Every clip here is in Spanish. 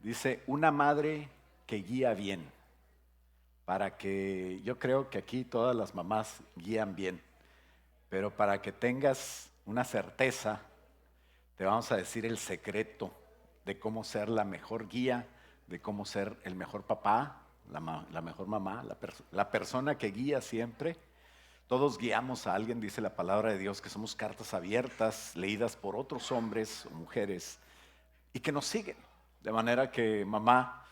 Dice, una madre que guía bien, para que yo creo que aquí todas las mamás guían bien, pero para que tengas una certeza, te vamos a decir el secreto de cómo ser la mejor guía, de cómo ser el mejor papá, la mejor mamá, la persona que guía siempre. Todos guiamos a alguien, dice la palabra de Dios, que somos cartas abiertas, leídas por otros hombres o mujeres y que nos siguen. De manera que, mamá,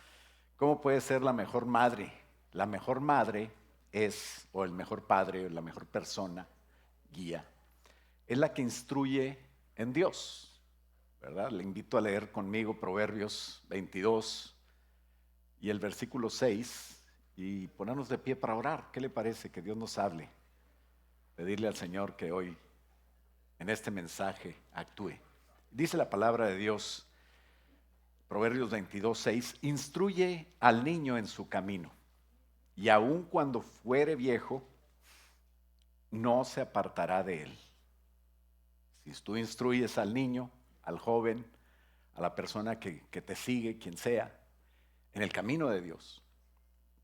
¿cómo puede ser la mejor madre? La mejor madre es, o el mejor padre, o la mejor persona, guía, es la que instruye en Dios, ¿verdad? Le invito a leer conmigo Proverbios 22 y el versículo 6 y ponernos de pie para orar. ¿Qué le parece? Que Dios nos hable. Pedirle al Señor que hoy en este mensaje actúe. Dice la palabra de Dios, Proverbios 22, 6, instruye al niño en su camino, y aun cuando fuere viejo, no se apartará de él. Si tú instruyes al niño, al joven, a la persona que te sigue, quien sea, en el camino de Dios,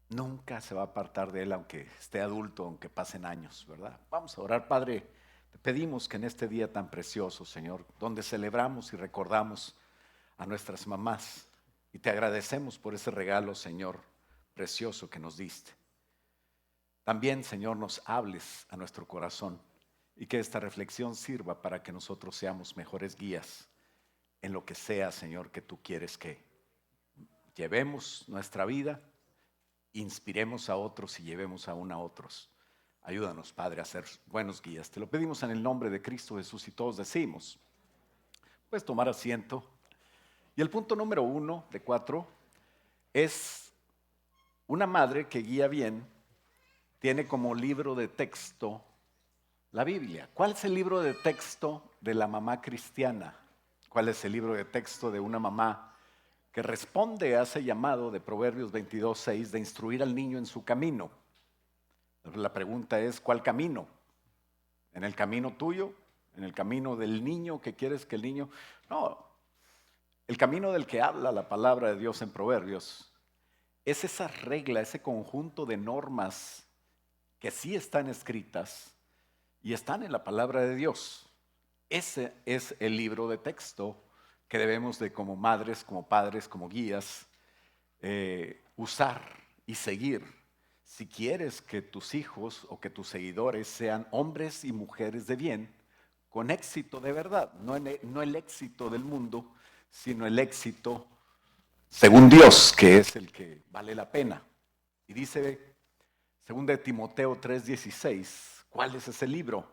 nunca se va a apartar de él, aunque esté adulto, aunque pasen años, ¿verdad? Vamos a orar, Padre. Te pedimos que en este día tan precioso, Señor, donde celebramos y recordamos a nuestras mamás, y te agradecemos por ese regalo, Señor, precioso que nos diste. También, Señor, nos hables a nuestro corazón y que esta reflexión sirva para que nosotros seamos mejores guías en lo que sea, Señor, que tú quieres que llevemos nuestra vida, inspiremos a otros y llevemos aún a otros. Ayúdanos, Padre, a ser buenos guías. Te lo pedimos en el nombre de Cristo Jesús y todos decimos. Puedes tomar asiento. Y el punto número 1 de 4 es una madre que guía bien, tiene como libro de texto la Biblia. ¿Cuál es el libro de texto de la mamá cristiana? ¿Cuál es el libro de texto de una mamá que responde a ese llamado de Proverbios 22, 6 de instruir al niño en su camino? La pregunta es, ¿cuál camino? ¿En el camino tuyo? ¿En el camino del niño que quieres que el niño? No, el camino del que habla la palabra de Dios en Proverbios es esa regla, ese conjunto de normas que sí están escritas y están en la palabra de Dios. Ese es el libro de texto que debemos de como madres, como padres, como guías, usar y seguir si quieres que tus hijos o que tus seguidores sean hombres y mujeres de bien, con éxito de verdad, no el éxito del mundo, sino el éxito según Dios, que es el que vale la pena. Y dice, según de Timoteo 3:16, ¿cuál es ese libro?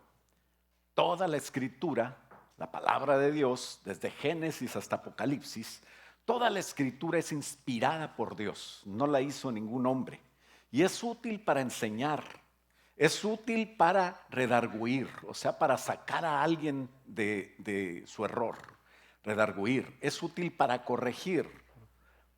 Toda la escritura, la palabra de Dios, desde Génesis hasta Apocalipsis, toda la escritura es inspirada por Dios, no la hizo ningún hombre. Y es útil para enseñar, es útil para redarguir, o sea, para sacar a alguien de su error, redarguir. Es útil para corregir,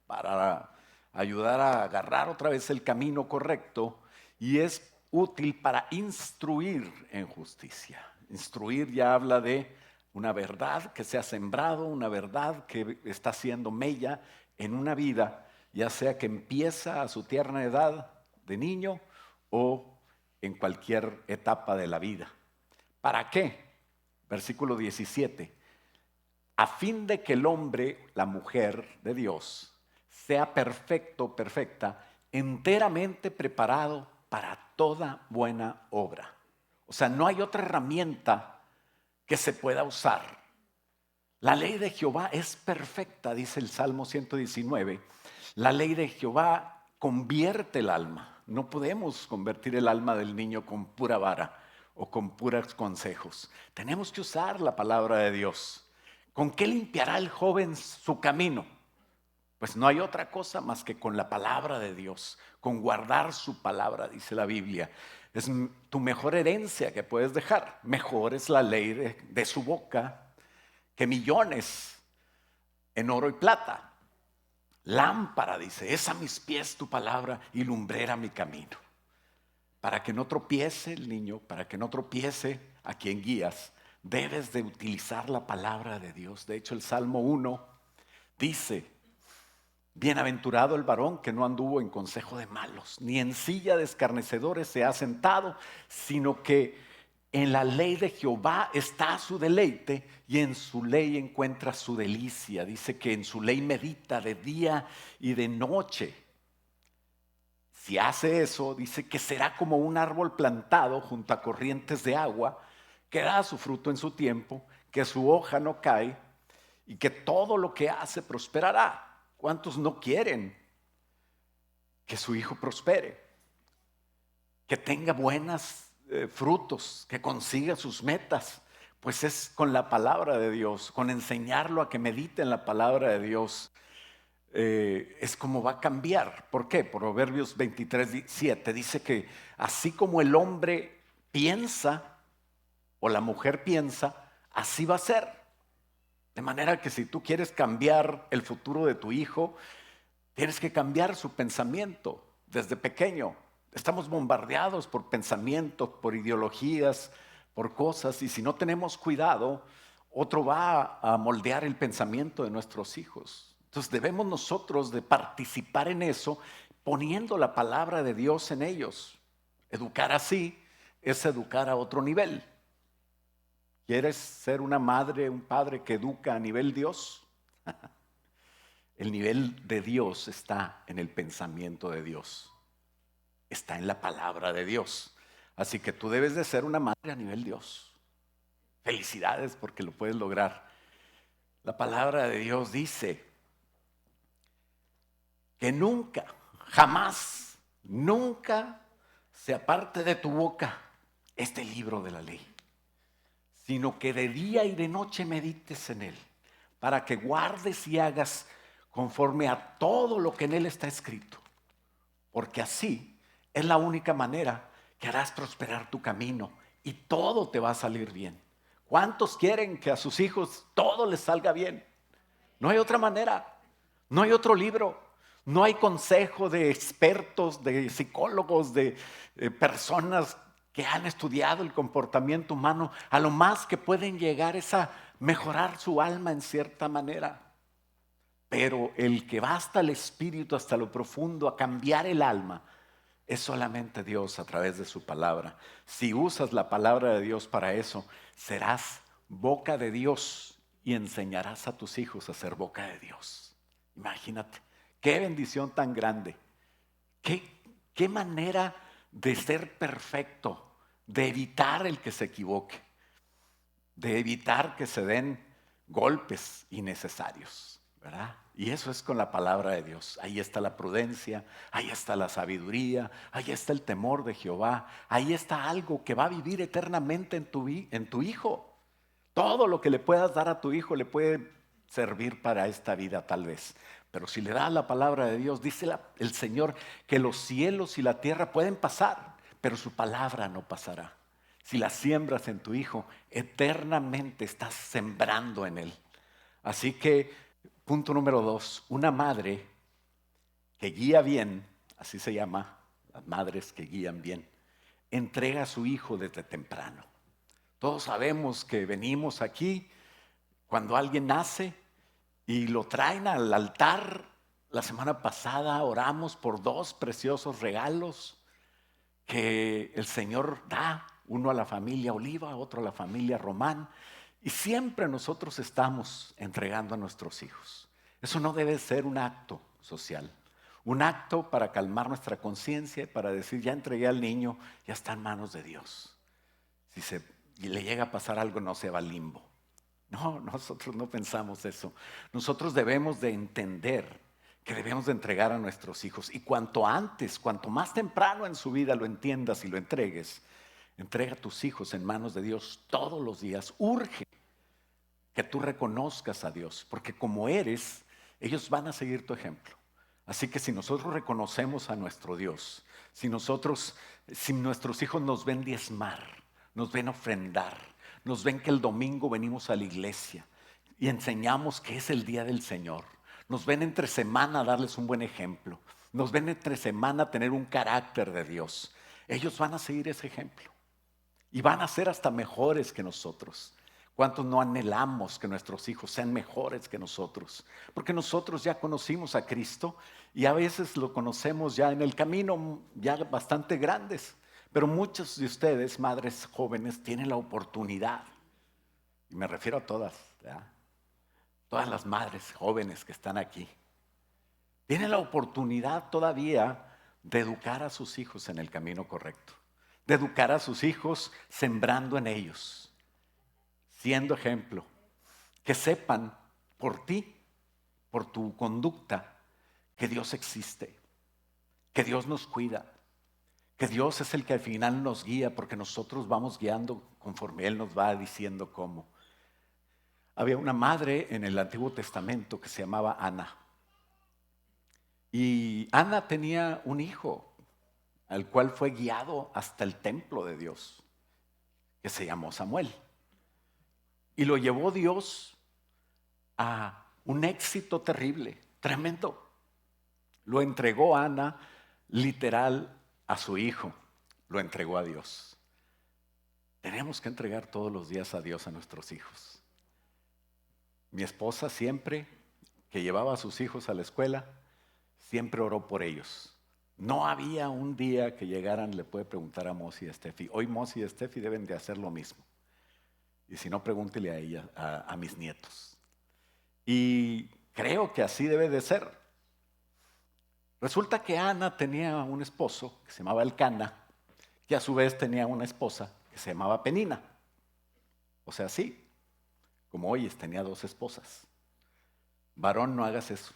para ayudar a agarrar otra vez el camino correcto, y es útil para instruir en justicia. Instruir ya habla de una verdad que se ha sembrado, una verdad que está haciendo mella en una vida, ya sea que empieza a su tierna edad de niño o en cualquier etapa de la vida. ¿Para qué? Versículo 17. A fin de que el hombre, la mujer de Dios, sea perfecto, perfecta, enteramente preparado para toda buena obra. O sea, no hay otra herramienta que se pueda usar. La ley de Jehová es perfecta, dice el Salmo 119. La ley de Jehová convierte el alma. No podemos convertir el alma del niño con pura vara o con puros consejos. Tenemos que usar la palabra de Dios. ¿Con qué limpiará el joven su camino? Pues no hay otra cosa más que con la palabra de Dios, con guardar su palabra, dice la Biblia. Es tu mejor herencia que puedes dejar. Mejor es la ley de su boca que millones en oro y plata. Lámpara, dice, es a mis pies tu palabra y lumbrera mi camino. Para que no tropiece el niño, para que no tropiece a quien guías, debes de utilizar la palabra de Dios. De hecho, el Salmo 1 dice, Bienaventurado el varón que no anduvo en consejo de malos, ni en silla de escarnecedores se ha sentado, sino que en la ley de Jehová está su deleite y en su ley encuentra su delicia. Dice que en su ley medita de día y de noche. Si hace eso, dice que será como un árbol plantado junto a corrientes de agua, que da su fruto en su tiempo, que su hoja no cae y que todo lo que hace prosperará. ¿Cuántos no quieren que su hijo prospere? Que tenga buenos frutos, que consiga sus metas. Pues es con la palabra de Dios, con enseñarlo a que medite en la palabra de Dios. Es como va a cambiar. ¿Por qué? Proverbios 23:7 dice que así como el hombre piensa o la mujer piensa, así va a ser. De manera que si tú quieres cambiar el futuro de tu hijo, tienes que cambiar su pensamiento desde pequeño. Estamos bombardeados por pensamientos, por ideologías, por cosas, y si no tenemos cuidado, otro va a moldear el pensamiento de nuestros hijos. Entonces debemos nosotros de participar en eso, poniendo la palabra de Dios en ellos. Educar así es educar a otro nivel. ¿Quieres ser una madre, un padre que educa a nivel Dios? El nivel de Dios está en el pensamiento de Dios, está en la palabra de Dios. Así que tú debes de ser una madre a nivel Dios. Felicidades porque lo puedes lograr. La palabra de Dios dice que nunca, jamás, nunca se aparte de tu boca este libro de la ley, sino que de día y de noche medites en él, para que guardes y hagas conforme a todo lo que en él está escrito, porque así es la única manera que harás prosperar tu camino y todo te va a salir bien. ¿Cuántos quieren que a sus hijos todo les salga bien? No hay otra manera, no hay otro libro, no hay consejo de expertos, de psicólogos, de personas que han estudiado el comportamiento humano. A lo más que pueden llegar es a mejorar su alma en cierta manera. Pero el que va hasta el espíritu, hasta lo profundo, a cambiar el alma, es solamente Dios a través de su palabra. Si usas la palabra de Dios para eso, serás boca de Dios y enseñarás a tus hijos a ser boca de Dios. Imagínate, qué bendición tan grande. Qué manera de ser perfecto, de evitar el que se equivoque, de evitar que se den golpes innecesarios, ¿verdad? Y eso es con la palabra de Dios. Ahí está la prudencia, ahí está la sabiduría, ahí está el temor de Jehová, ahí está algo que va a vivir eternamente en tu hijo. Todo lo que le puedas dar a tu hijo le puede servir para esta vida tal vez. Pero si le das la palabra de Dios, dice el Señor que los cielos y la tierra pueden pasar, pero su palabra no pasará. Si la siembras en tu hijo, eternamente estás sembrando en él. Así que, punto número 2, una madre que guía bien, así se llama, las madres que guían bien, entrega a su hijo desde temprano. Todos sabemos que venimos aquí cuando alguien nace y lo traen al altar. La semana pasada oramos por 2 preciosos regalos que el Señor da, uno a la familia Oliva, otro a la familia Román, y siempre nosotros estamos entregando a nuestros hijos. Eso no debe ser un acto social, un acto para calmar nuestra conciencia, para decir, ya entregué al niño, ya está en manos de Dios. Si le llega a pasar algo, no se va al limbo. No, nosotros no pensamos eso. Nosotros debemos de entender que debemos de entregar a nuestros hijos. Y cuanto antes, cuanto más temprano en su vida lo entiendas y lo entregues, entrega a tus hijos en manos de Dios todos los días. Urge que tú reconozcas a Dios, porque como eres, ellos van a seguir tu ejemplo. Así que si nosotros reconocemos a nuestro Dios, si nuestros hijos nos ven diezmar, nos ven ofrendar, nos ven que el domingo venimos a la iglesia y enseñamos que es el día del Señor, nos ven entre semana darles un buen ejemplo, nos ven entre semana tener un carácter de Dios, ellos van a seguir ese ejemplo y van a ser hasta mejores que nosotros. ¿Cuántos no anhelamos que nuestros hijos sean mejores que nosotros? Porque nosotros ya conocimos a Cristo y a veces lo conocemos ya en el camino, ya bastante grandes. Pero muchos de ustedes, madres jóvenes, tienen la oportunidad, y me refiero a todas, ¿verdad? Todas las madres jóvenes que están aquí, tienen la oportunidad todavía de educar a sus hijos en el camino correcto, de educar a sus hijos sembrando en ellos, siendo ejemplo, que sepan por ti, por tu conducta, que Dios existe, que Dios nos cuida, que Dios es el que al final nos guía, porque nosotros vamos guiando conforme Él nos va diciendo cómo. Había una madre en el Antiguo Testamento que se llamaba Ana. Y Ana tenía un hijo, al cual fue guiado hasta el templo de Dios, que se llamó Samuel. Y lo llevó Dios a un éxito terrible, tremendo. Lo entregó Ana literal a su hijo, lo entregó a Dios. Tenemos que entregar todos los días a Dios a nuestros hijos. Mi esposa siempre que llevaba a sus hijos a la escuela, siempre oró por ellos. No había un día que llegaran, le puede preguntar a Mosi y a Steffi. Hoy Mosi y Steffi deben de hacer lo mismo. Y si no, pregúntele a ella, a mis nietos. Y creo que así debe de ser. Resulta que Ana tenía un esposo que se llamaba Elcana, que a su vez tenía una esposa que se llamaba Penina. O sea, sí, como oyes, tenía 2 esposas. Varón, no hagas eso.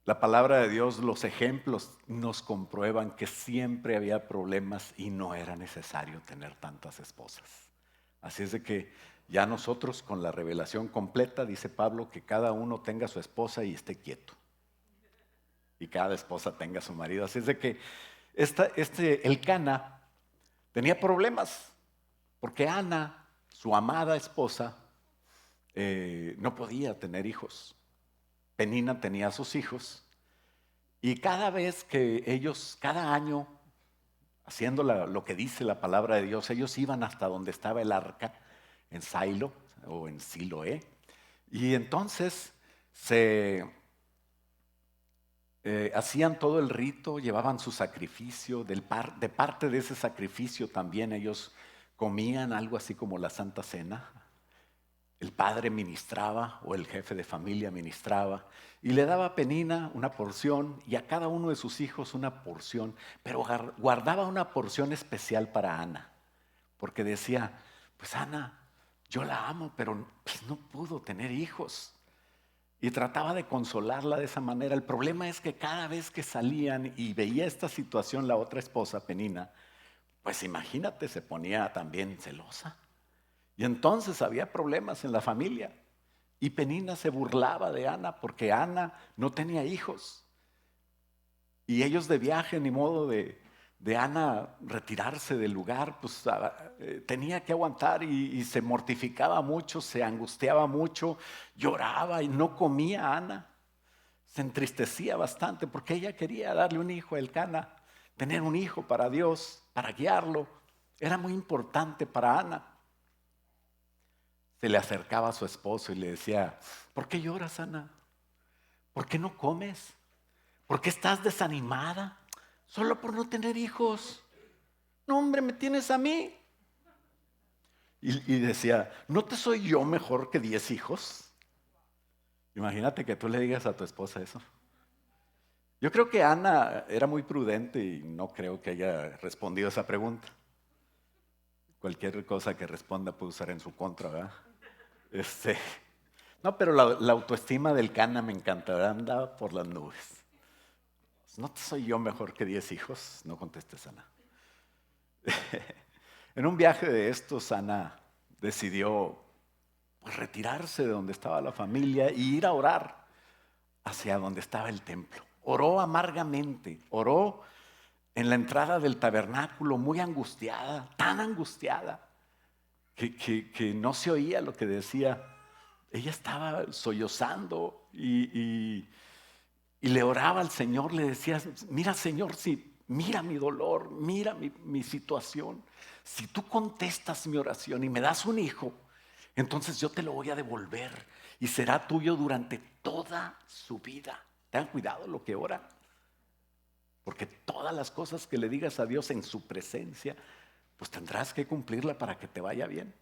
La palabra de Dios, los ejemplos nos comprueban que siempre había problemas y no era necesario tener tantas esposas. Así es de que ya nosotros con la revelación completa, dice Pablo, que cada uno tenga su esposa y esté quieto. Y cada esposa tenga su marido. Así es de que Elcana tenía problemas porque Ana, su amada esposa, no podía tener hijos. Penina tenía a sus hijos y cada vez que ellos, cada año, haciendo lo que dice la palabra de Dios, ellos iban hasta donde estaba el arca, en Silo o en Siloé, y entonces hacían todo el rito, llevaban su sacrificio, de parte de ese sacrificio también ellos comían algo así como la Santa Cena. El padre ministraba o el jefe de familia ministraba y le daba a Penina una porción y a cada uno de sus hijos una porción, pero guardaba una porción especial para Ana, porque decía, pues Ana, yo la amo, pero pues, no pudo tener hijos. Y trataba de consolarla de esa manera. El problema es que cada vez que salían y veía esta situación la otra esposa, Penina, pues imagínate, se ponía también celosa. Y entonces había problemas en la familia. Y Penina se burlaba de Ana porque Ana no tenía hijos. Y ellos de viaje, ni modo de Ana retirarse del lugar, pues tenía que aguantar y se mortificaba mucho, se angustiaba mucho, lloraba y no comía Ana. Se entristecía bastante porque ella quería darle un hijo a Elcana, tener un hijo para Dios, para guiarlo. Era muy importante para Ana. Se le acercaba a su esposo y le decía, ¿por qué lloras, Ana? ¿Por qué no comes? ¿Por qué estás desanimada? Solo por no tener hijos. No, hombre, me tienes a mí. Y decía, ¿no te soy yo mejor que 10 hijos? Imagínate que tú le digas a tu esposa eso. Yo creo que Ana era muy prudente y no creo que haya respondido esa pregunta. Cualquier cosa que responda puede usar en su contra, ¿verdad? No, pero la autoestima del Cana me encantará, andaba por las nubes. ¿No te soy yo mejor que 10 hijos? No contestes, Ana. En un viaje de estos, Ana decidió retirarse de donde estaba la familia y ir a orar hacia donde estaba el templo. Oró amargamente, oró en la entrada del tabernáculo muy angustiada, tan angustiada, que no se oía lo que decía. Ella estaba sollozando y le oraba al Señor, le decía, mira Señor, si mira mi dolor, mira mi situación. Si tú contestas mi oración y me das un hijo, entonces yo te lo voy a devolver y será tuyo durante toda su vida. Ten cuidado lo que ora, porque todas las cosas que le digas a Dios en su presencia, pues tendrás que cumplirla para que te vaya bien.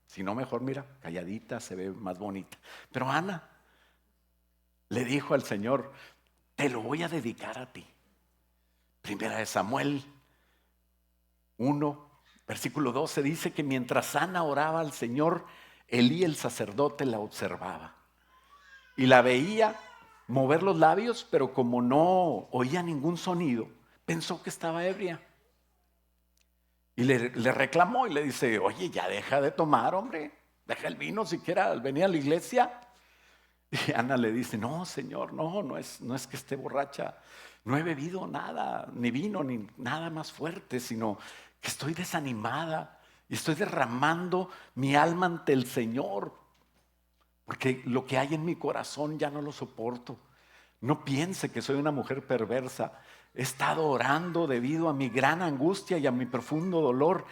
Si no, mejor mira, calladita, se ve más bonita. Pero Ana le dijo al Señor, te lo voy a dedicar a ti. Primera de Samuel 1, versículo 12 dice que mientras Ana oraba al Señor, Elí el sacerdote la observaba y la veía mover los labios, pero como no oía ningún sonido, pensó que estaba ebria. Y le reclamó y le dice, oye, ya deja de tomar, hombre, deja el vino siquiera, venía a la iglesia. Y Ana le dice, no, Señor, no es que esté borracha, no he bebido nada, ni vino, ni nada más fuerte, sino que estoy desanimada y estoy derramando mi alma ante el Señor, porque lo que hay en mi corazón ya no lo soporto. No piense que soy una mujer perversa. He estado orando debido a mi gran angustia y a mi profundo dolor.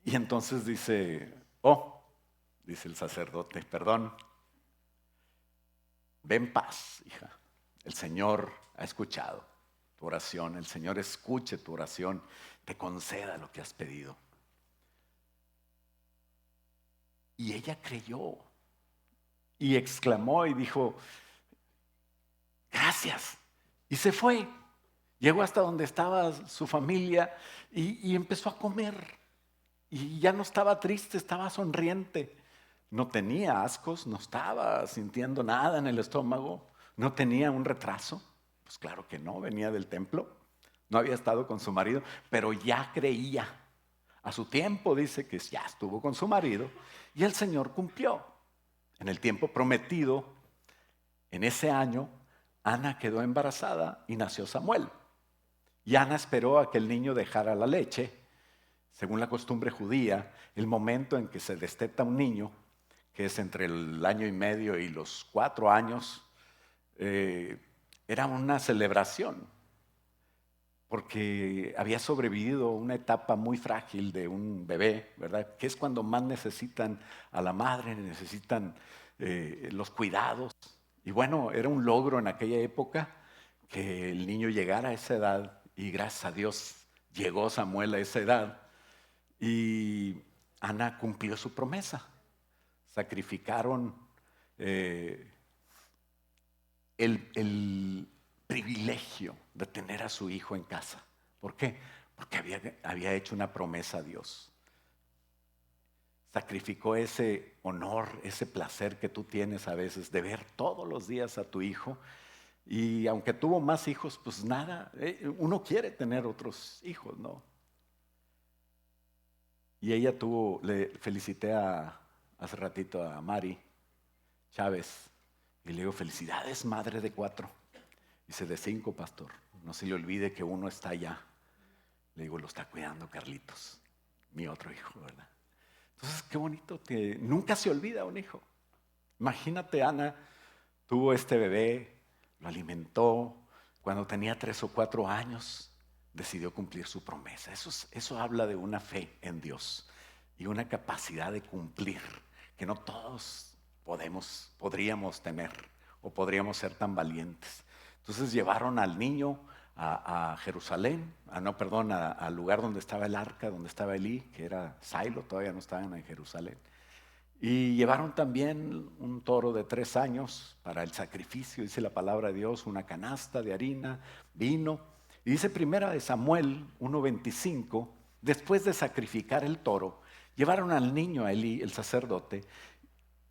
Y entonces dice, dice el sacerdote, perdón, ve en paz, hija. El Señor ha escuchado tu oración. El Señor escuche tu oración, te conceda lo que has pedido. Y ella creyó y exclamó y dijo, gracias. Y se fue. Llegó hasta donde estaba su familia y empezó a comer. Y ya no estaba triste, estaba sonriente. No tenía ascos, no estaba sintiendo nada en el estómago, no tenía un retraso. Pues claro que no, venía del templo, no había estado con su marido, pero ya creía. A su tiempo dice que ya estuvo con su marido y el Señor cumplió. En el tiempo prometido, en ese año, Ana quedó embarazada y nació Samuel. Y Ana esperó a que el niño dejara la leche. Según la costumbre judía, el momento en que se desteta un niño, que es entre el año y medio y los 4 años, era una celebración, porque había sobrevivido una etapa muy frágil de un bebé, ¿verdad? Que es cuando más necesitan a la madre, necesitan los cuidados. Y bueno, era un logro en aquella época que el niño llegara a esa edad, y gracias a Dios llegó Samuel a esa edad. Y Ana cumplió su promesa. Sacrificaron el privilegio de tener a su hijo en casa. ¿Por qué? Porque había hecho una promesa a Dios. Sacrificó ese honor, ese placer que tú tienes a veces de ver todos los días a tu hijo. Y aunque tuvo más hijos, pues nada, uno quiere tener otros hijos, ¿no? Y ella le felicité hace ratito a Mari Chávez y le digo, felicidades, madre de 4. Dice, de 5, pastor. No se le olvide que uno está allá. Le digo, lo está cuidando Carlitos, mi otro hijo, ¿verdad? Entonces, qué bonito que nunca se olvida un hijo. Imagínate, Ana tuvo este bebé, lo alimentó. Cuando tenía 3 o 4 años, decidió cumplir su promesa. Eso habla de una fe en Dios y una capacidad de cumplir que no todos podríamos tener o podríamos ser tan valientes. Entonces llevaron al niño a Jerusalén, al lugar donde estaba el arca, donde estaba Elí, que era Silo, todavía no estaban en Jerusalén. Y llevaron también un toro de 3 años para el sacrificio, dice la palabra de Dios, una canasta de harina, vino. Y dice primera de Samuel 1:25, después de sacrificar el toro, llevaron al niño a Elí, el sacerdote,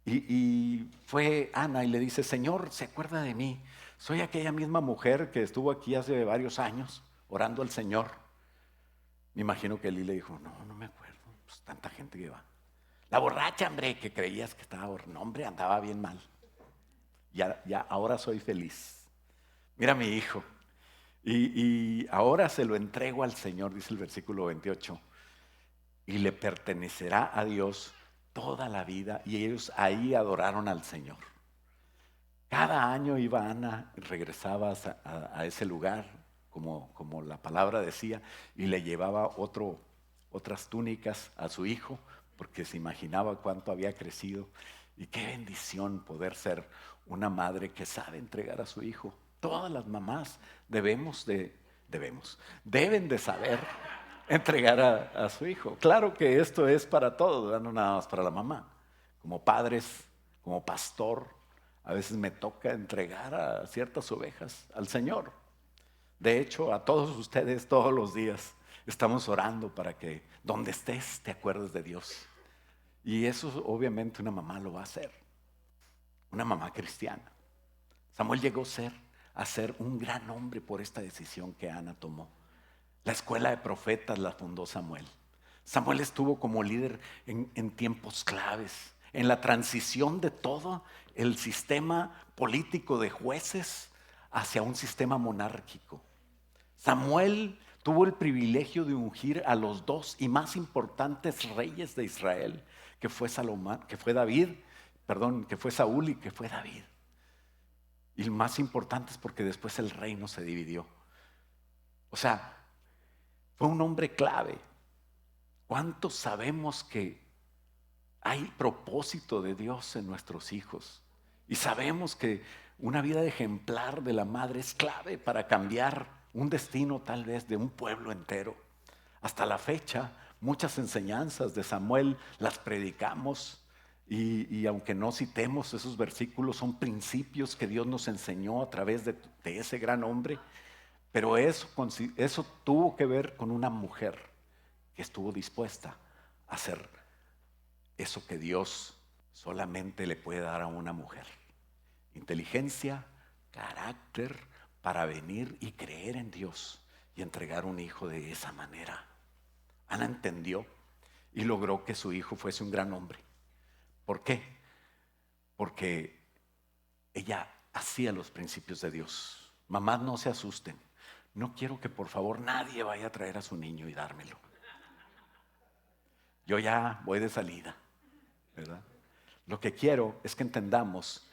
y fue Ana y le dice, Señor, ¿se acuerda de mí? Soy aquella misma mujer que estuvo aquí hace varios años orando al Señor. Me imagino que Elí le dijo, no me acuerdo, pues tanta gente que va. La borracha, hombre, que creías que estaba, no, hombre, andaba bien mal. Ya, ahora soy feliz. Mira mi hijo. Y ahora se lo entrego al Señor, dice el versículo 28. Y le pertenecerá a Dios toda la vida. Y ellos ahí adoraron al Señor. Cada año iba Ana, regresaba a ese lugar. como la palabra decía, y le llevaba otras túnicas a su hijo, porque se imaginaba cuánto había crecido. Y qué bendición poder ser una madre que sabe entregar a su hijo. Todas las mamás deben de saber entregar a su hijo. Claro que esto es para todos, ¿verdad? No nada más para la mamá. Como padres, como pastor, a veces me toca entregar a ciertas ovejas al Señor. De hecho, a todos ustedes todos los días estamos orando para que donde estés te acuerdes de Dios. Y eso obviamente una mamá lo va a hacer, una mamá cristiana. Samuel llegó a ser un gran hombre por esta decisión que Ana tomó. La escuela de profetas la fundó Samuel. Samuel estuvo como líder en tiempos claves, en la transición de todo el sistema político de jueces hacia un sistema monárquico. Samuel tuvo el privilegio de ungir a los dos y más importantes reyes de Israel, que fue que fue Saúl y que fue David. Y lo más importante es porque después el reino se dividió. O sea, fue un hombre clave. ¿Cuántos sabemos que hay propósito de Dios en nuestros hijos? Y sabemos que una vida ejemplar de la madre es clave para cambiar un destino tal vez de un pueblo entero. Hasta la fecha, muchas enseñanzas de Samuel las predicamos y aunque no citemos esos versículos, son principios que Dios nos enseñó a través de ese gran hombre. Pero eso tuvo que ver con una mujer que estuvo dispuesta a hacer eso que Dios solamente le puede dar a una mujer. Inteligencia, carácter para venir y creer en Dios y entregar un hijo de esa manera. Ana entendió y logró que su hijo fuese un gran hombre. ¿Por qué? Porque ella hacía los principios de Dios. Mamás, no se asusten. No quiero que por favor nadie vaya a traer a su niño y dármelo. Yo ya voy de salida, ¿verdad? Lo que quiero es que entendamos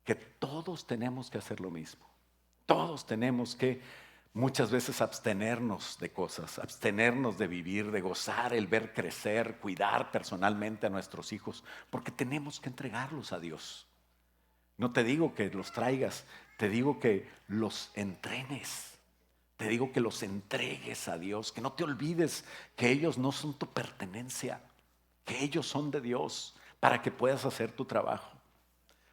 que todos tenemos que hacer lo mismo. Todos tenemos que muchas veces abstenernos de cosas, abstenernos de vivir, de gozar, el ver crecer, cuidar personalmente a nuestros hijos, porque tenemos que entregarlos a Dios. No te digo que los traigas, te digo que los entrenes. Te digo que los entregues a Dios, que no te olvides que ellos no son tu pertenencia, que ellos son de Dios para que puedas hacer tu trabajo,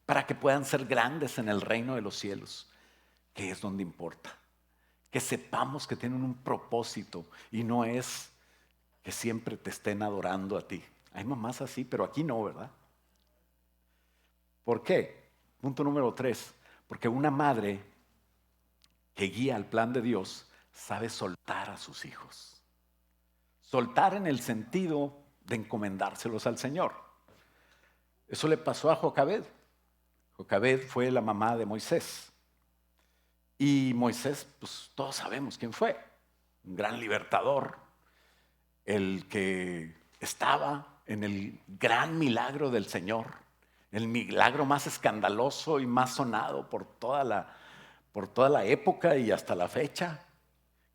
para que puedan ser grandes en el reino de los cielos, que es donde importa. Que sepamos que tienen un propósito y no es que siempre te estén adorando a ti. Hay mamás así, pero aquí no, ¿verdad? ¿Por qué? Punto número 3, porque una madre que guía al plan de Dios sabe soltar a sus hijos. Soltar en el sentido de encomendárselos al Señor. Eso le pasó a Jocabed. Jocabed fue la mamá de Moisés. Y Moisés, pues todos sabemos quién fue. Un gran libertador. El que estaba en el gran milagro del Señor. El milagro más escandaloso y más sonado por toda la época y hasta la fecha,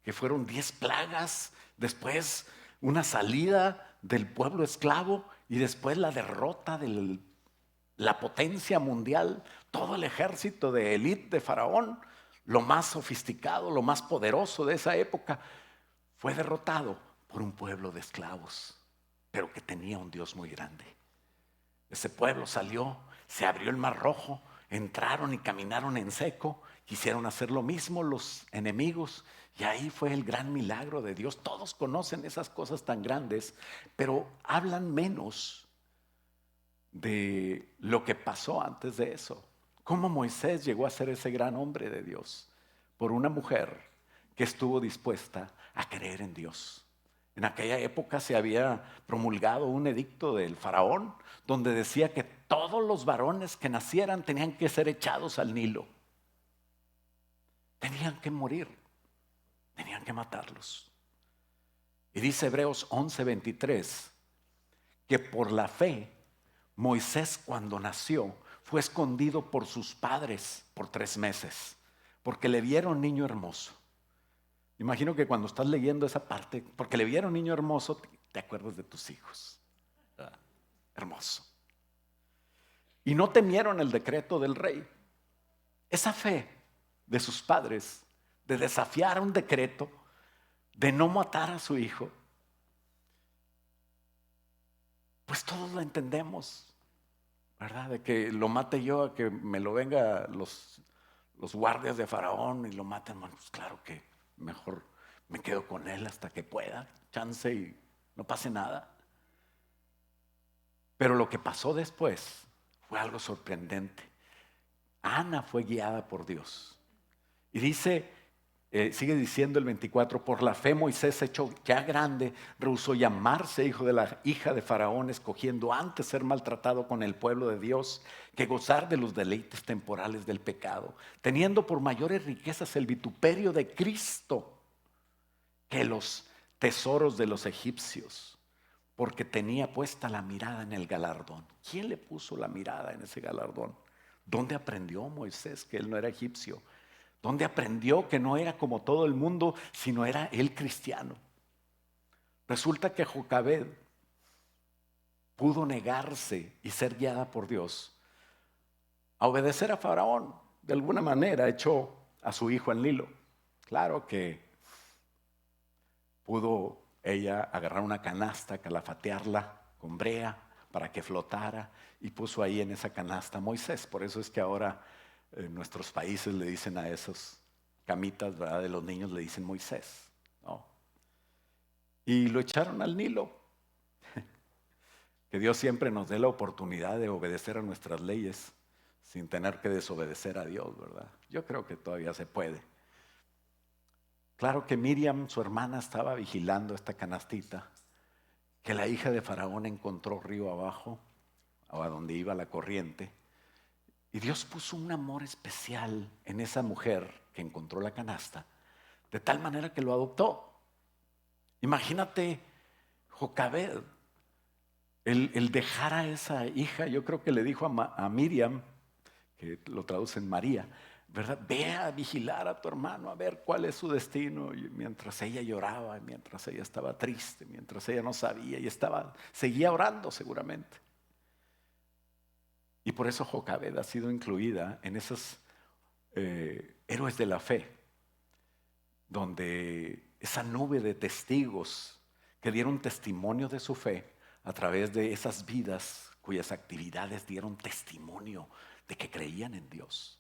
que fueron 10 plagas, después una salida del pueblo esclavo y después la derrota de la potencia mundial, todo el ejército de élite de Faraón, lo más sofisticado, lo más poderoso de esa época, fue derrotado por un pueblo de esclavos, pero que tenía un Dios muy grande. Ese pueblo salió, se abrió el Mar Rojo, entraron y caminaron en seco. Quisieron hacer lo mismo los enemigos y ahí fue el gran milagro de Dios. Todos conocen esas cosas tan grandes, pero hablan menos de lo que pasó antes de eso. Cómo Moisés llegó a ser ese gran hombre de Dios por una mujer que estuvo dispuesta a creer en Dios. En aquella época se había promulgado un edicto del faraón donde decía que todos los varones que nacieran tenían que ser echados al Nilo. Tenían que morir, tenían que matarlos. Y dice Hebreos 11:23 que por la fe Moisés cuando nació fue escondido por sus padres por 3 meses porque le vieron niño hermoso. Imagino que cuando estás leyendo esa parte, porque le vieron niño hermoso, te acuerdas de tus hijos. Hermoso. Y no temieron el decreto del rey. Esa fe de sus padres, de desafiar un decreto, de no matar a su hijo, pues todos lo entendemos, ¿verdad? De que lo mate yo, a que me lo venga los guardias de Faraón y lo maten. Bueno, pues claro que mejor me quedo con él hasta que pueda, chance y no pase nada. Pero lo que pasó después fue algo sorprendente. Ana fue guiada por Dios. Y dice, sigue diciendo el 24, por la fe Moisés, hecho ya grande, rehusó llamarse hijo de la hija de Faraón, escogiendo antes ser maltratado con el pueblo de Dios que gozar de los deleites temporales del pecado, teniendo por mayores riquezas el vituperio de Cristo que los tesoros de los egipcios, porque tenía puesta la mirada en el galardón. ¿Quién le puso la mirada en ese galardón? ¿Dónde aprendió Moisés que él no era egipcio? ¿Dónde aprendió que no era como todo el mundo, sino era él cristiano? Resulta que Jocabed pudo negarse y ser guiada por Dios a obedecer a Faraón. De alguna manera echó a su hijo en Nilo. Claro que pudo ella agarrar una canasta, calafatearla con brea para que flotara y puso ahí en esa canasta a Moisés. Por eso es que ahora en nuestros países le dicen a esas camitas, ¿verdad?, de los niños, le dicen Moisés, ¿no? Y lo echaron al Nilo. Que Dios siempre nos dé la oportunidad de obedecer a nuestras leyes sin tener que desobedecer a Dios, ¿verdad? Yo creo que todavía se puede. Claro que Miriam, su hermana, estaba vigilando esta canastita que la hija de Faraón encontró río abajo, a donde iba la corriente. Y Dios puso un amor especial en esa mujer que encontró la canasta, de tal manera que lo adoptó. Imagínate Jocabed, el dejar a esa hija. Yo creo que le dijo a Miriam, que lo traduce en María, ¿verdad? Ve a vigilar a tu hermano, a ver cuál es su destino. Y mientras ella lloraba, mientras ella estaba triste, mientras ella no sabía y seguía orando seguramente. Y por eso Jocabed ha sido incluida en esos héroes de la fe, donde esa nube de testigos que dieron testimonio de su fe a través de esas vidas cuyas actividades dieron testimonio de que creían en Dios.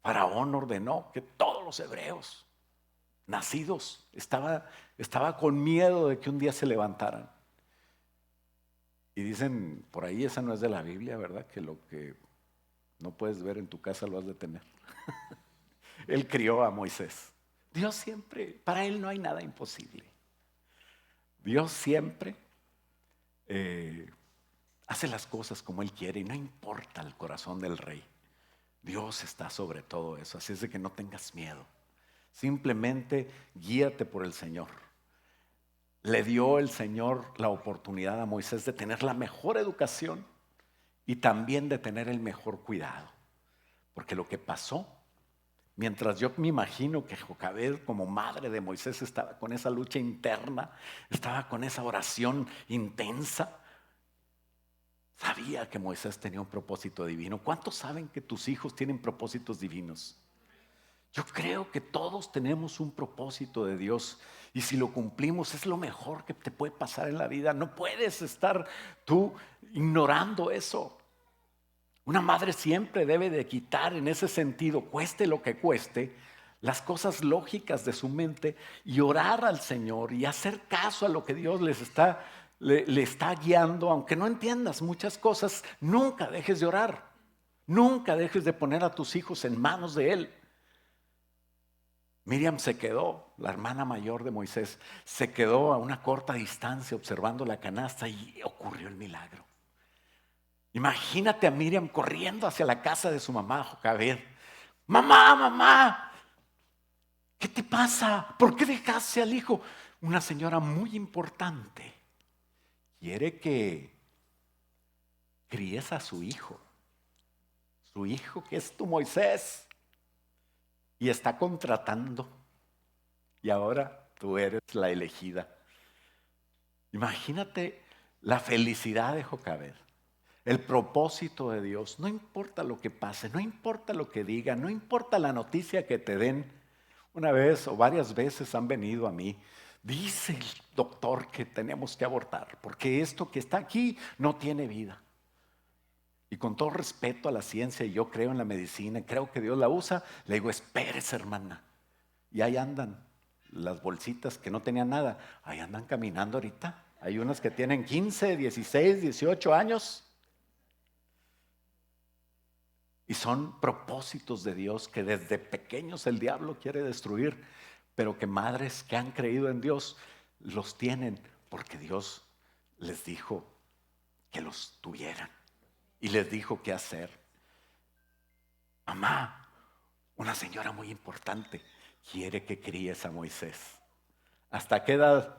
Faraón ordenó que todos los hebreos nacidos estaba con miedo de que un día se levantaran. Y dicen, por ahí esa no es de la Biblia, ¿verdad? Que lo que no puedes ver en tu casa lo has de tener. Él crió a Moisés. Dios siempre, para él no hay nada imposible. Dios siempre hace las cosas como él quiere y no importa el corazón del rey. Dios está sobre todo eso, así es de que no tengas miedo. Simplemente guíate por el Señor. Le dio el Señor la oportunidad a Moisés de tener la mejor educación y también de tener el mejor cuidado. Porque lo que pasó, mientras yo me imagino que Jocabed como madre de Moisés estaba con esa lucha interna, estaba con esa oración intensa, sabía que Moisés tenía un propósito divino. ¿Cuántos saben que tus hijos tienen propósitos divinos? Yo creo que todos tenemos un propósito de Dios y si lo cumplimos es lo mejor que te puede pasar en la vida. No puedes estar tú ignorando eso. Una madre siempre debe de quitar en ese sentido, cueste lo que cueste, las cosas lógicas de su mente y orar al Señor y hacer caso a lo que Dios le está guiando. Aunque no entiendas muchas cosas, nunca dejes de orar. Nunca dejes de poner a tus hijos en manos de Él. Miriam se quedó, la hermana mayor de Moisés, se quedó a una corta distancia observando la canasta y ocurrió el milagro. Imagínate a Miriam corriendo hacia la casa de su mamá, Jocabed. Mamá, mamá, ¿qué te pasa? ¿Por qué dejaste al hijo? Una señora muy importante quiere que críes a su hijo que es tu Moisés, y está contratando y ahora tú eres la elegida. Imagínate la felicidad de Jocabed, el propósito de Dios. No importa lo que pase, no importa lo que digan, no importa la noticia que te den. Una vez o varias veces han venido a mí. Dice el doctor que tenemos que abortar porque esto que está aquí no tiene vida. Y con todo respeto a la ciencia, y yo creo en la medicina, creo que Dios la usa, le digo, espérese, hermana. Y ahí andan las bolsitas que no tenían nada, ahí andan caminando ahorita. Hay unas que tienen 15, 16, 18 años. Y son propósitos de Dios que desde pequeños el diablo quiere destruir, pero que madres que han creído en Dios los tienen porque Dios les dijo que los tuvieran y les dijo qué hacer. Mamá, una señora muy importante, quiere que críes a Moisés. ¿Hasta qué edad?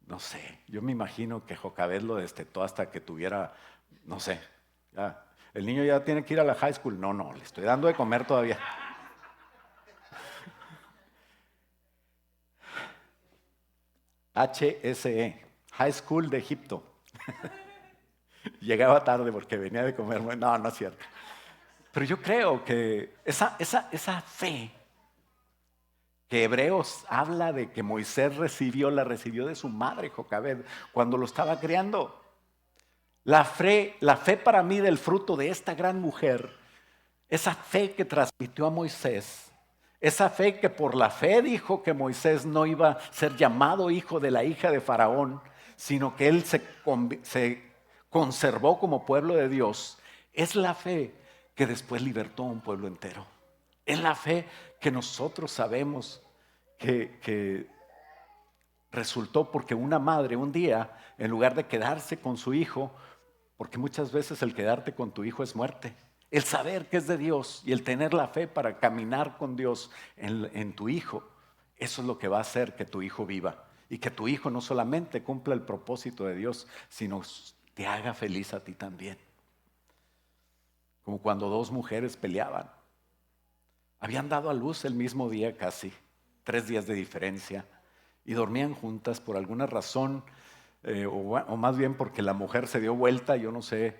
No sé, yo me imagino que Jocabed lo destetó hasta que tuviera, no sé, ya. El niño ya tiene que ir a la high school. No, le estoy dando de comer todavía. HSE, High School de Egipto. Llegaba tarde porque venía de comer. No es cierto. Pero yo creo que esa fe que Hebreos habla de que Moisés la recibió de su madre Jocabed cuando lo estaba criando. La fe para mí del fruto de esta gran mujer, esa fe que transmitió a Moisés, esa fe que por la fe dijo que Moisés no iba a ser llamado hijo de la hija de Faraón, sino que él se conservó como pueblo de Dios, es la fe que después libertó a un pueblo entero. Es la fe que nosotros sabemos que resultó porque una madre un día, en lugar de quedarse con su hijo, porque muchas veces el quedarte con tu hijo es muerte, el saber que es de Dios y el tener la fe para caminar con Dios en tu hijo, eso es lo que va a hacer que tu hijo viva y que tu hijo no solamente cumpla el propósito de Dios, sino te haga feliz a ti también. Como cuando dos mujeres peleaban. Habían dado a luz el mismo día casi, 3 días de diferencia, y dormían juntas por alguna razón, o más bien porque la mujer se dio vuelta, yo no sé,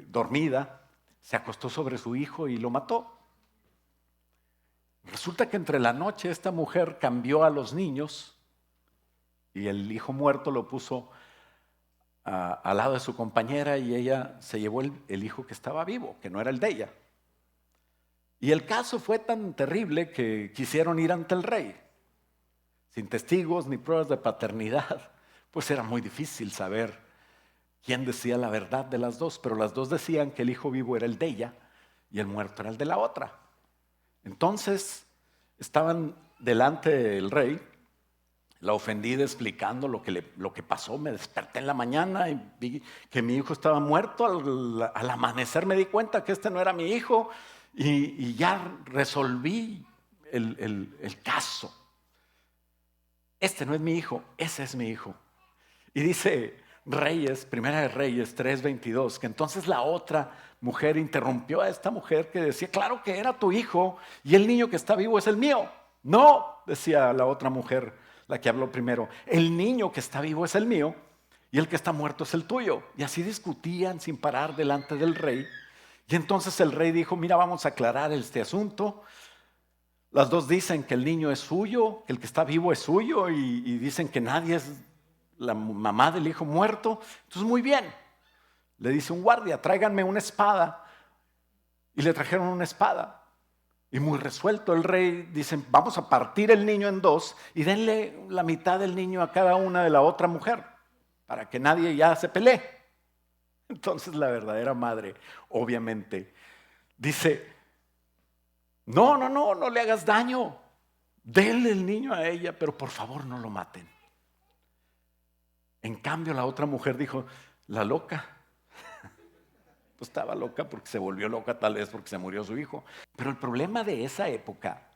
dormida, se acostó sobre su hijo y lo mató. Resulta que entre la noche esta mujer cambió a los niños y el hijo muerto lo puso al lado de su compañera y ella se llevó el hijo que estaba vivo, que no era el de ella. Y el caso fue tan terrible que quisieron ir ante el rey, sin testigos ni pruebas de paternidad, pues era muy difícil saber quién decía la verdad de las dos, pero las dos decían que el hijo vivo era el de ella y el muerto era el de la otra. Entonces estaban delante del rey, la ofendida explicando lo que pasó. Me desperté en la mañana y vi que mi hijo estaba muerto. Al amanecer me di cuenta que este no era mi hijo y ya resolví el caso. Este no es mi hijo, ese es mi hijo. Y dice Reyes, Primera de Reyes 3:22, que entonces la otra mujer interrumpió a esta mujer que decía, claro que era tu hijo y el niño que está vivo es el mío. No, decía la otra mujer, la que habló primero, el niño que está vivo es el mío y el que está muerto es el tuyo. Y así discutían sin parar delante del rey. Y entonces el rey dijo, mira, vamos a aclarar este asunto. Las dos dicen que el niño es suyo, que el que está vivo es suyo y dicen que nadie es la mamá del hijo muerto. Entonces muy bien, le dice un guardia, tráiganme una espada. Y le trajeron una espada. Y muy resuelto el rey dice, vamos a partir el niño en dos y denle la mitad del niño a cada una de la otra mujer, para que nadie ya se pelee. Entonces la verdadera madre, obviamente, dice, no le hagas daño, denle el niño a ella, pero por favor no lo maten. En cambio la otra mujer dijo, la loca. Pues estaba loca porque se volvió loca, tal vez porque se murió su hijo. Pero el problema de esa época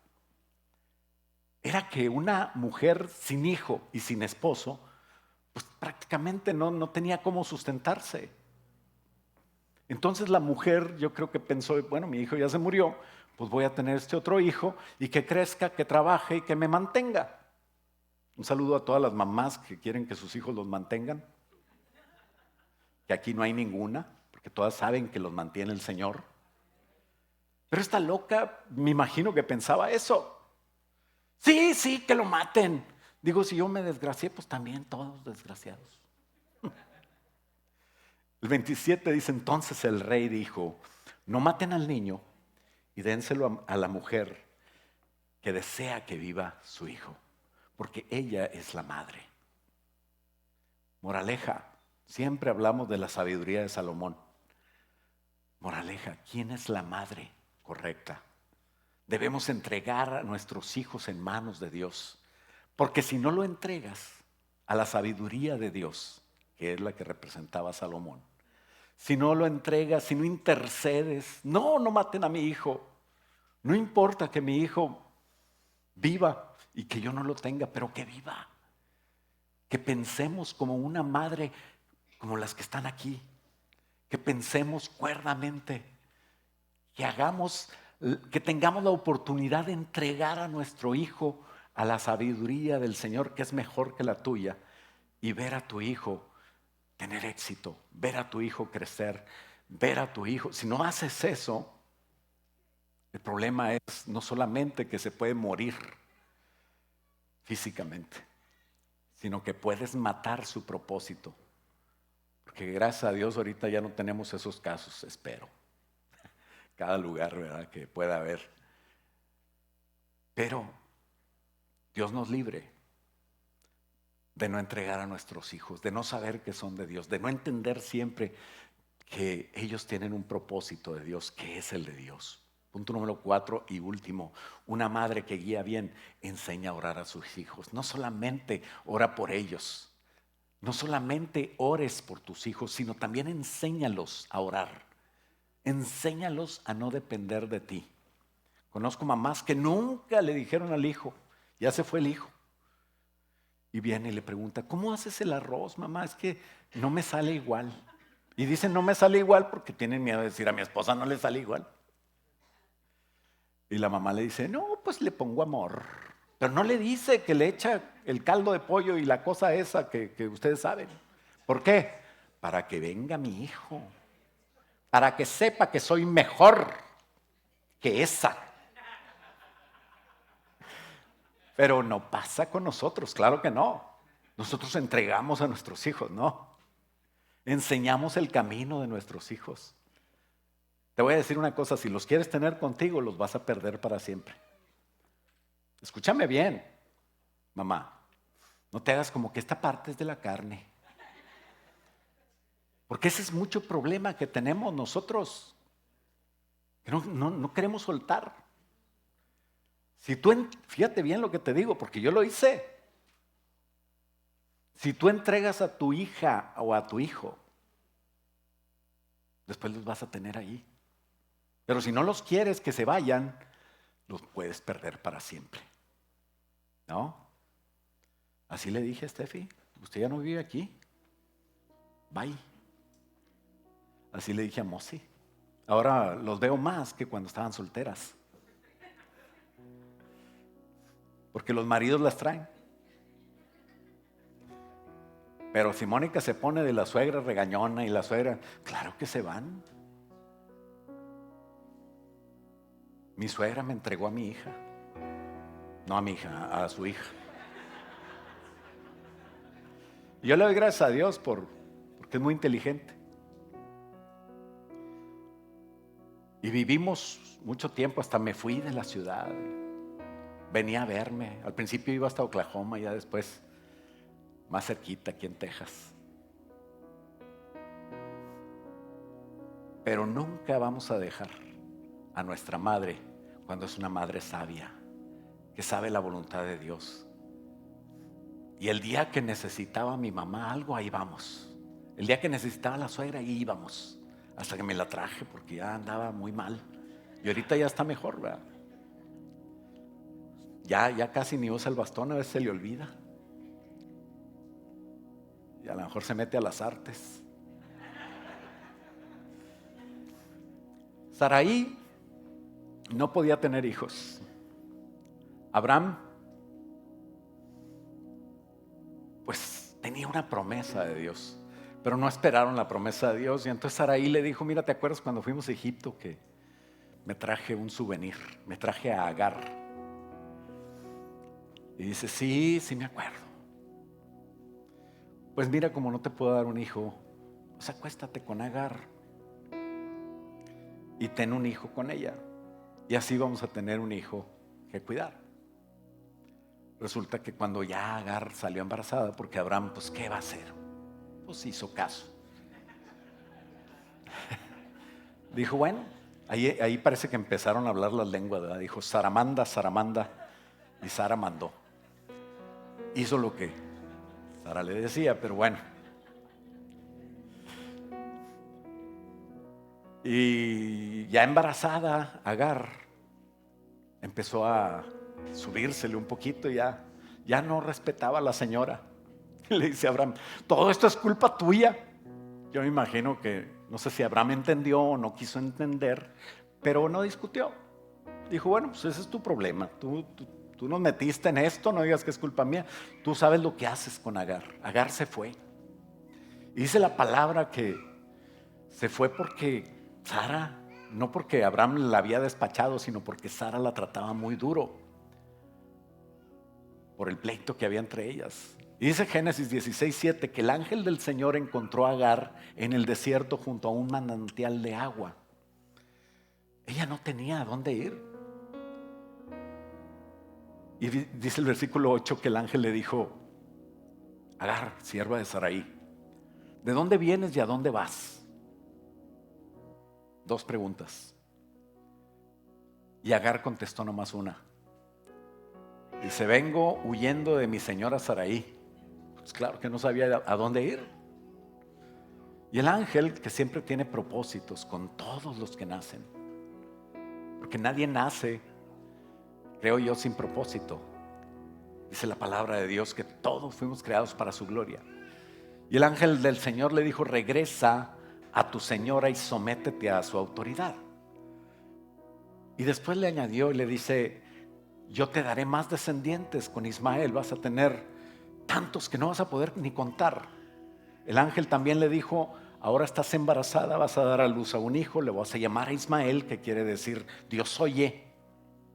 era que una mujer sin hijo y sin esposo, pues prácticamente no tenía cómo sustentarse. Entonces la mujer, yo creo que pensó, bueno, mi hijo ya se murió, pues voy a tener este otro hijo y que crezca, que trabaje y que me mantenga. Un saludo a todas las mamás que quieren que sus hijos los mantengan, que aquí no hay ninguna, porque todas saben que los mantiene el Señor. Pero esta loca, me imagino que pensaba eso. Sí, sí, que lo maten. Digo, si yo me desgracié, pues también todos desgraciados. El 27 dice, entonces el rey dijo, no maten al niño y dénselo a la mujer que desea que viva su hijo, porque ella es la madre. Moraleja, siempre hablamos de la sabiduría de Salomón. Moraleja, ¿quién es la madre correcta? Debemos entregar a nuestros hijos en manos de Dios, porque si no lo entregas a la sabiduría de Dios, que es la que representaba Salomón, si no lo entregas, si no intercedes, no maten a mi hijo, no importa que mi hijo viva y que yo no lo tenga, pero que viva, que pensemos como una madre, como las que están aquí, que pensemos cuerdamente, que tengamos la oportunidad de entregar a nuestro hijo a la sabiduría del Señor, que es mejor que la tuya, y ver a tu hijo tener éxito, ver a tu hijo crecer, ver a tu hijo. Si no haces eso, el problema es no solamente que se puede morir físicamente, sino que puedes matar su propósito. Porque gracias a Dios ahorita ya no tenemos esos casos, espero. Cada lugar, ¿verdad?, que pueda haber. Pero Dios nos libre de no entregar a nuestros hijos, de no saber que son de Dios, de no entender siempre que ellos tienen un propósito de Dios, que es el de Dios. Punto número 4 y último, una madre que guía bien enseña a orar a sus hijos. No solamente ora por ellos, no solamente ores por tus hijos, sino también enséñalos a orar. Enséñalos a no depender de ti. Conozco mamás que nunca le dijeron al hijo, ya se fue el hijo. Y viene y le pregunta, ¿cómo haces el arroz, mamá? Es que no me sale igual. Y dicen, no me sale igual porque tienen miedo de decir, a mi esposa no le sale igual. Y la mamá le dice, no, pues le pongo amor. Pero no le dice que le echa el caldo de pollo y la cosa esa que ustedes saben. ¿Por qué? Para que venga mi hijo. Para que sepa que soy mejor que esa. Pero no pasa con nosotros, claro que no. Nosotros entregamos a nuestros hijos, ¿no? Enseñamos el camino de nuestros hijos. Te voy a decir una cosa, si los quieres tener contigo, los vas a perder para siempre. Escúchame bien, mamá. No te hagas como que esta parte es de la carne. Porque ese es mucho problema que tenemos nosotros. Que no queremos soltar. Fíjate bien lo que te digo, porque yo lo hice. Si tú entregas a tu hija o a tu hijo, después los vas a tener ahí. Pero si no los quieres que se vayan, los puedes perder para siempre. ¿No? Así le dije a Steffi, usted ya no vive aquí. Bye. Así le dije a Mosi. Ahora los veo más que cuando estaban solteras. Porque los maridos las traen. Pero si Mónica se pone de la suegra regañona y la suegra, claro que se van. Mi suegra me entregó a mi hija. No a mi hija, a su hija. Y yo le doy gracias a Dios porque es muy inteligente. Y vivimos mucho tiempo, hasta me fui de la ciudad. Venía a verme. Al principio iba hasta Oklahoma y ya después más cerquita, aquí en Texas. Pero nunca vamos a dejar a nuestra madre cuando es una madre sabia, que sabe la voluntad de Dios. Y el día que necesitaba a mi mamá algo, ahí vamos. El día que necesitaba a la suegra, ahí íbamos. Hasta que me la traje porque ya andaba muy mal. Y ahorita ya está mejor, ¿verdad? Ya casi ni usa el bastón, a veces se le olvida. Y a lo mejor se mete a las artes. Saraí no podía tener hijos. Abraham pues tenía una promesa de Dios, pero no esperaron la promesa de Dios. Y entonces Sarai le dijo, mira, ¿te acuerdas cuando fuimos a Egipto que me traje un souvenir? Me traje a Agar. Y dice, sí, sí me acuerdo. Pues mira, como no te puedo dar un hijo, pues acuéstate con Agar y ten un hijo con ella. Y así vamos a tener un hijo que cuidar. Resulta que cuando ya Agar salió embarazada, porque Abraham, pues ¿qué va a hacer? Pues hizo caso. Dijo, bueno, ahí parece que empezaron a hablar las lenguas, ¿verdad? Dijo, Saramanda, Saramanda, y Sara mandó. Hizo lo que Sara le decía, pero bueno. Y ya embarazada, Agar empezó a subírsele un poquito, ya no respetaba a la señora. Le dice a Abraham, todo esto es culpa tuya. Yo me imagino que, no sé si Abraham entendió o no quiso entender, pero no discutió. Dijo, bueno, pues ese es tu problema. Tú nos metiste en esto, no digas que es culpa mía. Tú sabes lo que haces con Agar. Agar se fue. Y dice la palabra que se fue porque Sara, no porque Abraham la había despachado, sino porque Sara la trataba muy duro por el pleito que había entre ellas. Y dice Génesis 16:7 que el ángel del Señor encontró a Agar en el desierto junto a un manantial de agua. Ella no tenía a dónde ir. Y dice el versículo 8 que el ángel le dijo, Agar, sierva de Sarai, ¿de dónde vienes y a dónde vas? Dos preguntas. Y Agar contestó nomás una. Dice, vengo huyendo de mi señora Sarai. Pues claro que no sabía a dónde ir. Y el ángel, que siempre tiene propósitos con todos los que nacen, porque nadie nace, creo yo, sin propósito. Dice la palabra de Dios que todos fuimos creados para su gloria. Y el ángel del Señor le dijo, regresa a tu señora y sométete a su autoridad. Y después le añadió y le dice, yo te daré más descendientes con Ismael, vas a tener tantos que no vas a poder ni contar. El ángel también le dijo, ahora estás embarazada, vas a dar a luz a un hijo, le vas a llamar a Ismael, que quiere decir Dios oye,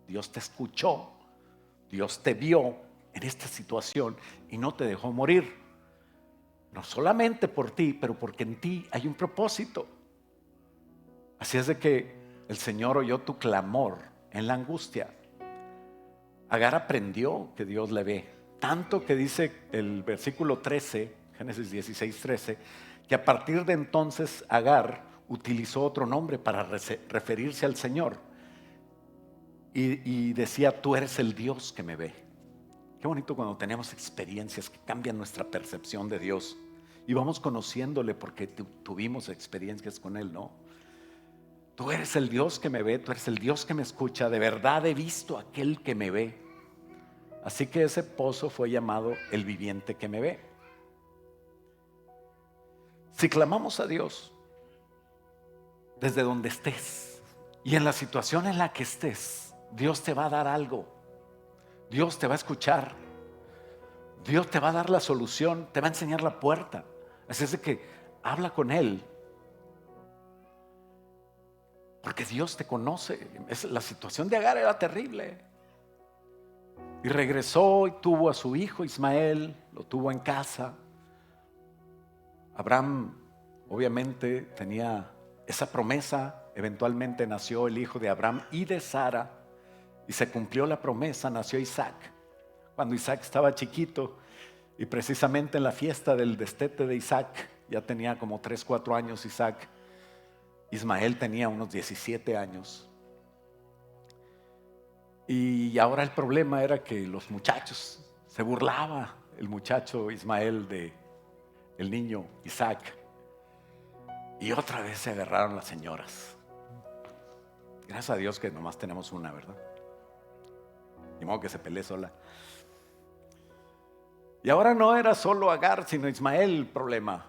Dios te escuchó, Dios te vio en esta situación y no te dejó morir. No solamente por ti, pero porque en ti hay un propósito. Así es de que el Señor oyó tu clamor en la angustia. Agar aprendió que Dios le ve, tanto que dice el versículo 13, Génesis 16:13, que a partir de entonces Agar utilizó otro nombre para referirse al Señor y decía, tú eres el Dios que me ve. Qué bonito cuando tenemos experiencias que cambian nuestra percepción de Dios y vamos conociéndole porque tuvimos experiencias con Él, ¿no? Tú eres el Dios que me ve, tú eres el Dios que me escucha, de verdad he visto a aquel que me ve. Así que ese pozo fue llamado el viviente que me ve. Si clamamos a Dios desde donde estés y en la situación en la que estés, Dios te va a dar algo. Dios te va a escuchar. Dios te va a dar la solución, te va a enseñar la puerta. Así es de que habla con Él. Porque Dios te conoce. La situación de Agar era terrible. Y regresó y tuvo a su hijo Ismael, lo tuvo en casa. Abraham obviamente tenía esa promesa. Eventualmente nació el hijo de Abraham y de Sara. Y se cumplió la promesa, nació Isaac. Cuando Isaac estaba chiquito, y precisamente en la fiesta del destete de Isaac, ya tenía como 3, 4 años Isaac, Ismael tenía unos 17 años. Y ahora el problema era que los muchachos, se burlaba el muchacho Ismael de el niño Isaac. Y otra vez se agarraron las señoras. Gracias a Dios que nomás tenemos una, ¿verdad? Ni modo que se pelee sola. Y ahora no era solo Agar, sino Ismael el problema.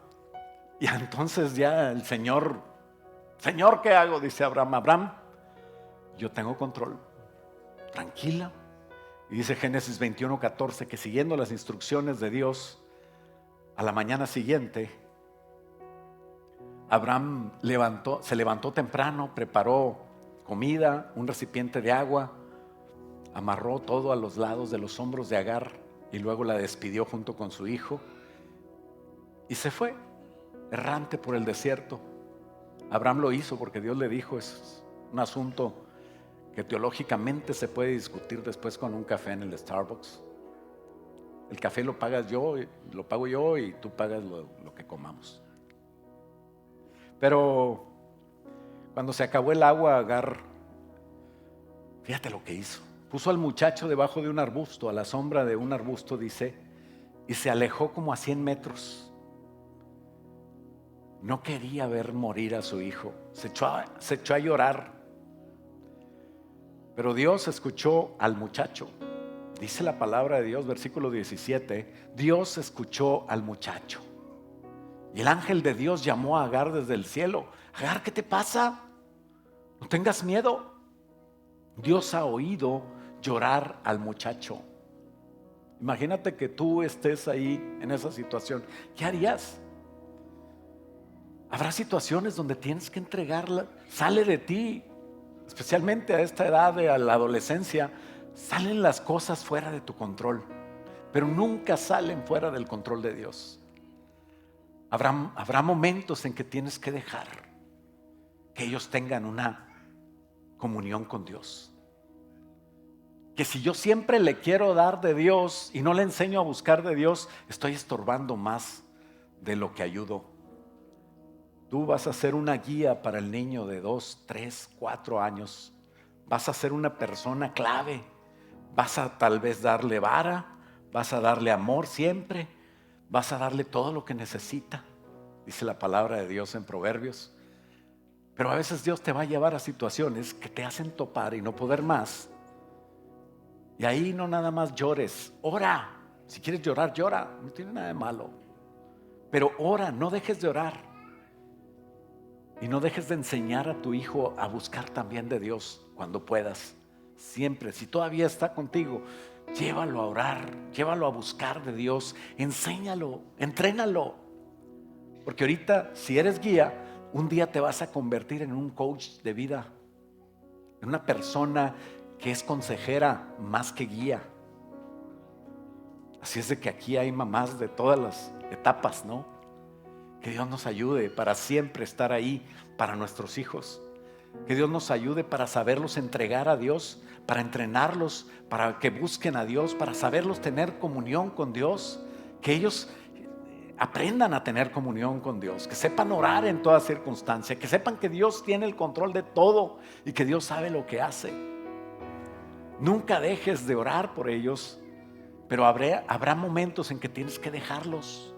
Y entonces ya el Señor, ¿qué hago? Dice Abraham, Abraham, yo tengo control, tranquila. Y dice Génesis 21:14 que siguiendo las instrucciones de Dios, A la mañana siguiente, Abraham se levantó temprano, preparó comida, un recipiente de agua, amarró todo a los lados de los hombros de Agar y luego la despidió junto con su hijo y se fue errante por el desierto. Abraham lo hizo porque Dios le dijo. Es un asunto que teológicamente se puede discutir después con un café en el Starbucks. El café lo pago yo y tú pagas lo que comamos. Pero cuando se acabó el agua, Agar, fíjate lo que hizo. Puso al muchacho debajo de un arbusto, a la sombra de un arbusto, dice, y se alejó como a 100 metros. No quería ver morir a su hijo. Se echó a llorar. Pero Dios escuchó al muchacho. Dice la palabra de Dios, versículo 17, Dios escuchó al muchacho. Y el ángel de Dios llamó a Agar desde el cielo. Agar, ¿qué te pasa? No tengas miedo. Dios ha oído llorar al muchacho. Imagínate que tú estés ahí en esa situación. ¿Qué harías? Habrá situaciones donde tienes que entregarla. Sale de ti, especialmente a esta edad de la adolescencia. Salen las cosas fuera de tu control, pero nunca salen fuera del control de Dios. Habrá momentos en que tienes que dejar que ellos tengan una comunión con Dios. Que si yo siempre le quiero dar de Dios y no le enseño a buscar de Dios, estoy estorbando más de lo que ayudo. Tú vas a ser una guía para el niño de 2, 3, 4 años. Vas a ser una persona clave. Vas a tal vez darle vara, vas a darle amor siempre, vas a darle todo lo que necesita, dice la palabra de Dios en Proverbios. Pero a veces Dios te va a llevar a situaciones que te hacen topar y no poder más. Y ahí no nada más llores, ora. Si quieres llorar, llora, no tiene nada de malo. Pero ora, no dejes de orar. Y no dejes de enseñar a tu hijo a buscar también de Dios cuando puedas. Siempre, si todavía está contigo, llévalo a orar, llévalo a buscar de Dios, enséñalo, entrénalo. Porque ahorita, si eres guía, un día te vas a convertir en un coach de vida, en una persona que es consejera más que guía. Así es de que aquí hay mamás de todas las etapas, ¿no? Que Dios nos ayude para siempre estar ahí para nuestros hijos. Que Dios nos ayude para saberlos entregar a Dios, para entrenarlos, para que busquen a Dios, para saberlos tener comunión con Dios. Que ellos aprendan a tener comunión con Dios, que sepan orar en toda circunstancia, que sepan que Dios tiene el control de todo y que Dios sabe lo que hace. Nunca dejes de orar por ellos, pero habrá momentos en que tienes que dejarlos.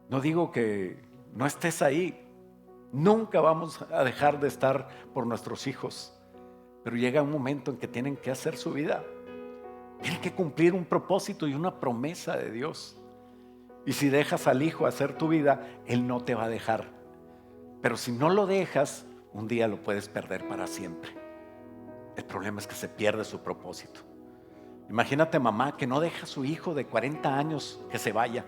No digo que no estés ahí. Nunca vamos a dejar de estar por nuestros hijos, pero llega un momento en que tienen que hacer su vida. Tienen que cumplir un propósito y una promesa de Dios. Y si dejas al hijo hacer tu vida, él no te va a dejar. Pero si no lo dejas, un día lo puedes perder para siempre. El problema es que se pierde su propósito. Imagínate mamá que no deja a su hijo de 40 años que se vaya.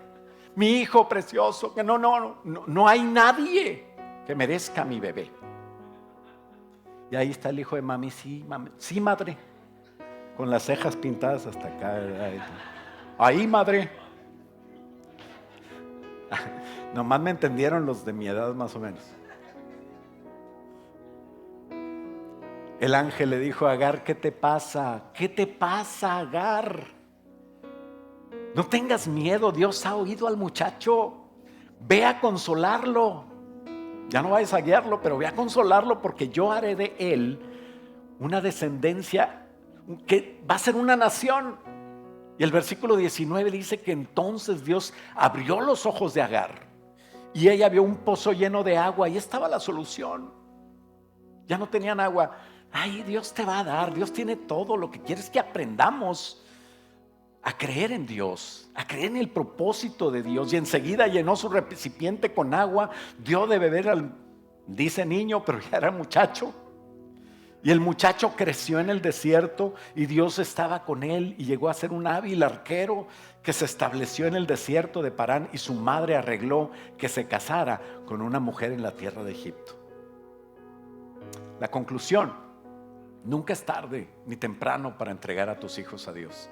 Mi hijo precioso, que no hay nadie que merezca a mi bebé. Y ahí está el hijo de mami, sí, madre, con las cejas pintadas hasta acá. Ahí, madre. Nomás me entendieron los de mi edad más o menos. El ángel le dijo a Agar, ¿qué te pasa? ¿Qué te pasa, Agar? No tengas miedo, Dios ha oído al muchacho. Ve a consolarlo. Ya no vayas a guiarlo, pero ve a consolarlo, porque yo haré de él una descendencia que va a ser una nación. Y el versículo 19 dice que entonces Dios abrió los ojos de Agar y ella vio un pozo lleno de agua. Y estaba la solución. Ya no tenían agua. Ay, Dios te va a dar, Dios tiene todo. Lo que quiere es que aprendamos a creer en Dios, a creer en el propósito de Dios. Y enseguida llenó su recipiente con agua, dio de beber al, dice niño, pero ya era muchacho. Y el muchacho creció en el desierto y Dios estaba con él y llegó a ser un hábil arquero que se estableció en el desierto de Parán, y su madre arregló que se casara con una mujer en la tierra de Egipto. La conclusión: nunca es tarde ni temprano para entregar a tus hijos a Dios.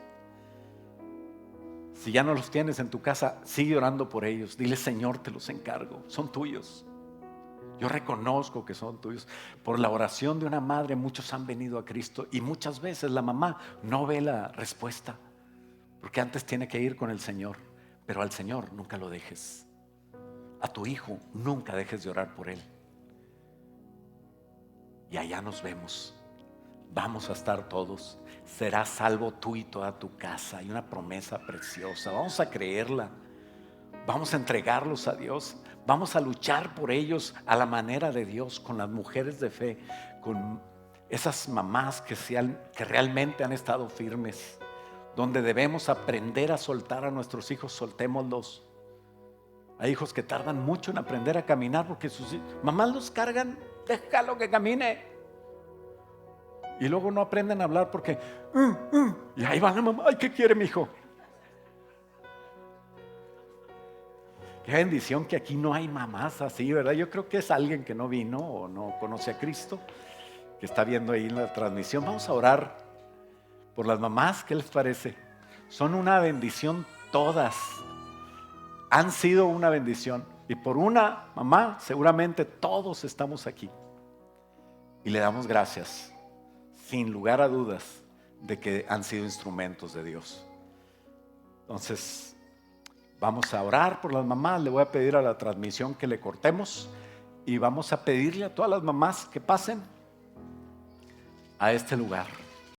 Si ya no los tienes en tu casa, sigue orando por ellos. Dile: Señor, te los encargo, son tuyos. Yo reconozco que son tuyos. Por la oración de una madre muchos han venido a Cristo, y muchas veces la mamá no ve la respuesta porque antes tiene que ir con el Señor. Pero al Señor nunca lo dejes. A tu hijo nunca dejes de orar por él. Y allá nos vemos. Vamos a estar todos. Serás salvo tú y toda tu casa. Hay una promesa preciosa. Vamos a creerla. Vamos a entregarlos a Dios. Vamos a luchar por ellos a la manera de Dios, con las mujeres de fe, con esas mamás que realmente han estado firmes. Donde debemos aprender a soltar a nuestros hijos, soltémoslos. Hay hijos que tardan mucho en aprender a caminar porque sus mamás los cargan. Déjalo que camine. Y luego no aprenden a hablar porque y ahí va la mamá: ay, ¿qué quiere mi hijo? Qué bendición que aquí no hay mamás así, ¿verdad? Yo creo que es alguien que no vino o no conoce a Cristo, que está viendo ahí en la transmisión. Vamos a orar por las mamás. ¿Qué les parece? Son una bendición todas. Han sido una bendición. Y por una mamá seguramente todos estamos aquí. Y le damos gracias, sin lugar a dudas, de que han sido instrumentos de Dios. Entonces, vamos a orar por las mamás. Le voy a pedir a la transmisión que le cortemos, y vamos a pedirle a todas las mamás que pasen a este lugar.